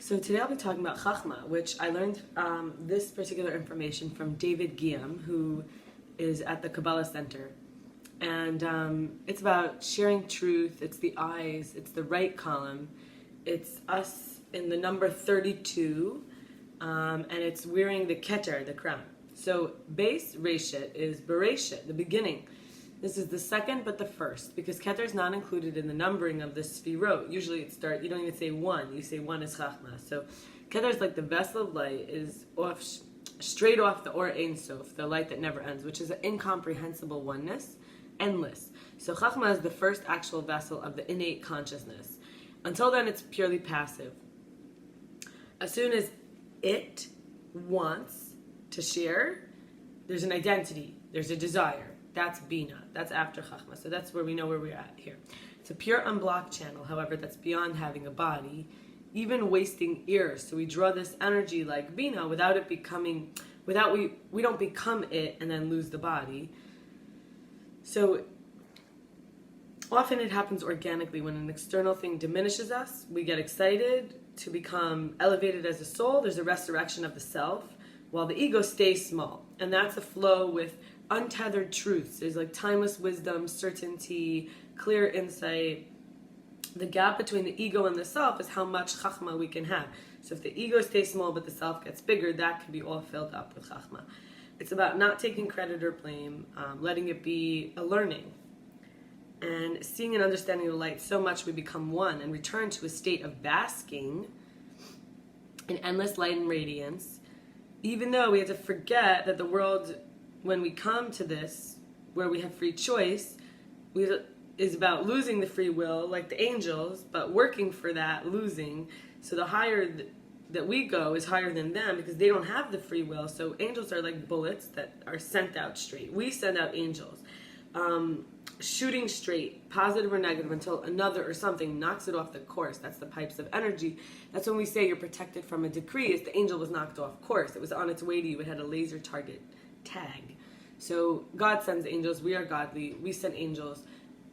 So today I'll be talking about Chachma, which I learned this particular information from David Guillaume, who is at the Kabbalah Center. And it's about sharing truth, it's the eyes, it's the right column, it's us in the number 32, and it's wearing the keter, the crown. So base Reshit is Bereshit, the beginning. This is the second but the first, because Keter is not included in the numbering of the Sfirot. Usually you don't even say one, you say one is Chachma. So Keter is like the vessel of light, is straight off the Or Ein Sof, the light that never ends, which is an incomprehensible oneness, endless. So Chachma is the first actual vessel of the innate consciousness. Until then it's purely passive. As soon as it wants to share, there's an identity, there's a desire. That's Bina. That's after Chachma. So that's where we know where we're at here. It's a pure unblocked channel, however, that's beyond having a body, even wasting ears. So we draw this energy like Bina without it becoming, we don't become it and then lose the body. So often it happens organically. When an external thing diminishes us, we get excited to become elevated as a soul. There's a resurrection of the self, while the ego stays small. And that's a flow with untethered truths. There's like timeless wisdom, certainty, clear insight. The gap between the ego and the self is how much chachma we can have. So if the ego stays small but the self gets bigger, that can be all filled up with chachma. It's about not taking credit or blame, letting it be a learning, and seeing and understanding the light so much we become one and return to a state of basking in endless light and radiance, even though we have to forget that the world, when we come to this, where we have free choice, is about losing the free will, like the angels, but working for that losing. So the higher that we go is higher than them, because they don't have the free will. So angels are like bullets that are sent out straight. We send out angels, shooting straight, positive or negative, until another or something knocks it off the course. That's the pipes of energy. That's when we say you're protected from a decree, is the angel was knocked off course. It was on its way to you. It had a laser target tag. So God sends angels. We are godly. We send angels.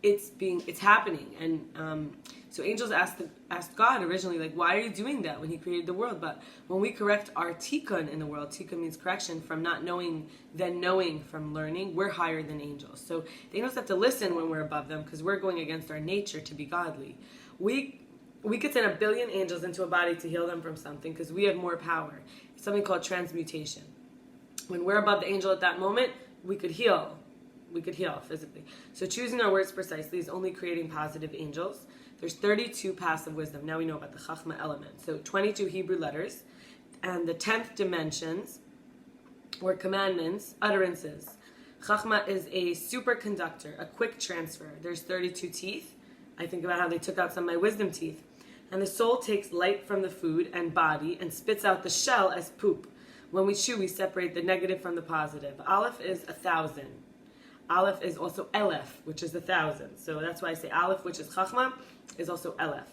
It's happening. And so angels asked God originally, like, why are you doing that when he created the world? But when we correct our tikkun in the world, tikkun means correction, from not knowing, then knowing, from learning, we're higher than angels. So the angels have to listen when we're above them, because we're going against our nature to be godly. We could send 1 billion angels into a body to heal them from something, because we have more power. It's something called transmutation. When we're above the angel at that moment, we could heal. We could heal physically. So choosing our words precisely is only creating positive angels. There's 32 passive wisdom. Now we know about the Chachma element. So 22 Hebrew letters. And the 10th dimensions, or commandments, utterances. Chachma is a superconductor, a quick transfer. There's 32 teeth. I think about how they took out some of my wisdom teeth. And the soul takes light from the food and body and spits out the shell as poop. When we chew, we separate the negative from the positive. Aleph is 1,000. Aleph is also Elef, which is 1,000. So that's why I say Aleph, which is Chachma, is also Elef.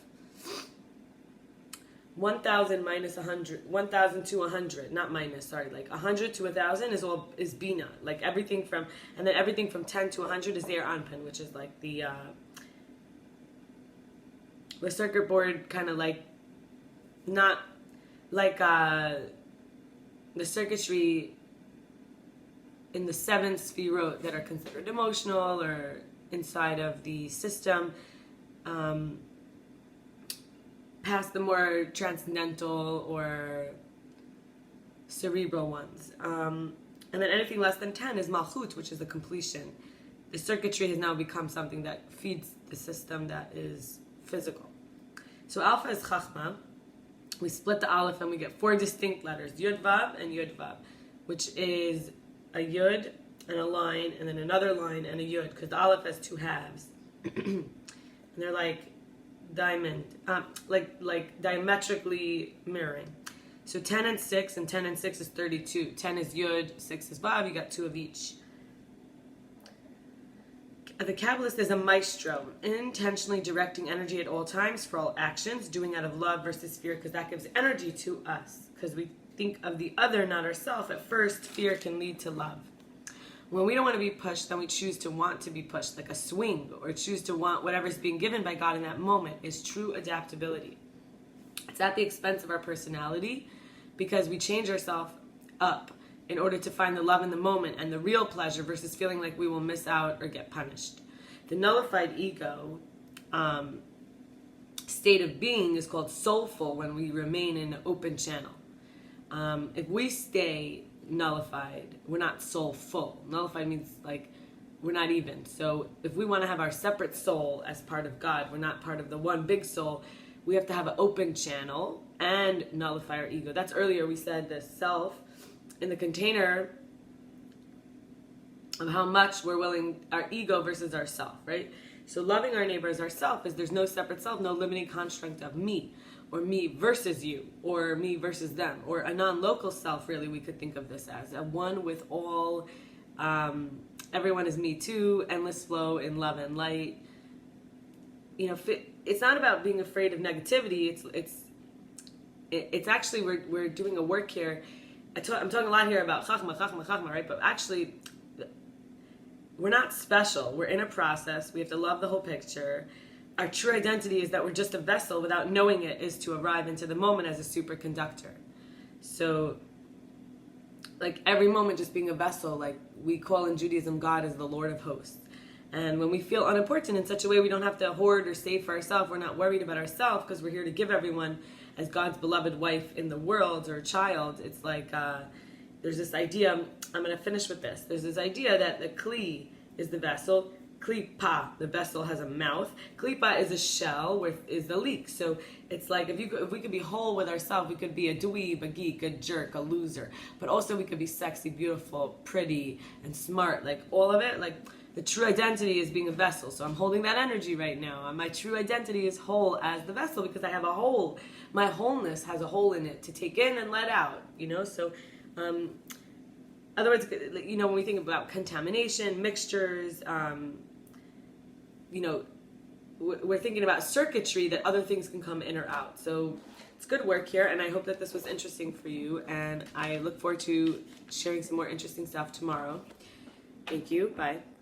1,000 minus 100, 1,000 to 100, not minus, sorry, like 100 to 1,000 is Bina. Like everything from, and then everything from 10 to 100 is their Anpan, which is like the circuit board, kind of like, not like the circuitry in the 7 Sfirot that are considered emotional or inside of the system, past the more transcendental or cerebral ones. And then anything less than 10 is Malchut, which is the completion. The circuitry has now become something that feeds the system that is physical. So Alpha is Chachma. We split the Aleph and we get 4 distinct letters, Yud Vav and Yud Vav, which is a Yud and a line, and then another line and a Yud, because the Aleph has 2 halves. And they're like like diametrically mirroring. So 10 and 6, and 10 and 6 is 32. 10 is Yud, 6 is Vav, you got 2 of each. The Kabbalist is a maestro, intentionally directing energy at all times for all actions, doing out of love versus fear, because that gives energy to us, because we think of the other, not ourselves. At first, fear can lead to love. When we don't want to be pushed, then we choose to want to be pushed, like a swing, or choose to want whatever's being given by God in that moment, is true adaptability. It's at the expense of our personality because we change ourselves up in order to find the love in the moment and the real pleasure versus feeling like we will miss out or get punished. The nullified ego state of being is called soulful when we remain in an open channel. If we stay nullified, we're not soulful. Nullified means like we're not even. So if we want to have our separate soul as part of God, we're not part of the one big soul, we have to have an open channel and nullify our ego. That's earlier we said the self in the container of how much we're willing, our ego versus our self, right? So loving our neighbor as ourself is there's no separate self, no limiting construct of me, or me versus you, or me versus them, or a non-local self, really, we could think of this as a one with all, everyone is me too, endless flow in love and light. You know, it's not about being afraid of negativity. It's actually, we're doing a work here. I'm talking a lot here about chachma, right? But actually, we're not special. We're in a process. We have to love the whole picture. Our true identity is that we're just a vessel. Without knowing it is to arrive into the moment as a superconductor. So, like every moment just being a vessel, like we call in Judaism, God is the Lord of hosts. And when we feel unimportant in such a way, we don't have to hoard or save for ourselves. We're not worried about ourselves because we're here to give everyone as God's beloved wife in the world or child. It's like there's this idea, I'm going to finish with this. There's this idea that the kli is the vessel. Klipa, the vessel has a mouth. Klipa is a shell, is the leak. So it's like if we could be whole with ourselves, we could be a dweeb, a geek, a jerk, a loser. But also we could be sexy, beautiful, pretty, and smart. Like all of it, like the true identity is being a vessel. So I'm holding that energy right now. And my true identity is whole as the vessel because I have a hole. My wholeness has a hole in it to take in and let out, you know? So, other words, you know, when we think about contamination, mixtures, you know, we're thinking about circuitry that other things can come in or out. So it's good work here, and I hope that this was interesting for you, and I look forward to sharing some more interesting stuff tomorrow. Thank you. Bye.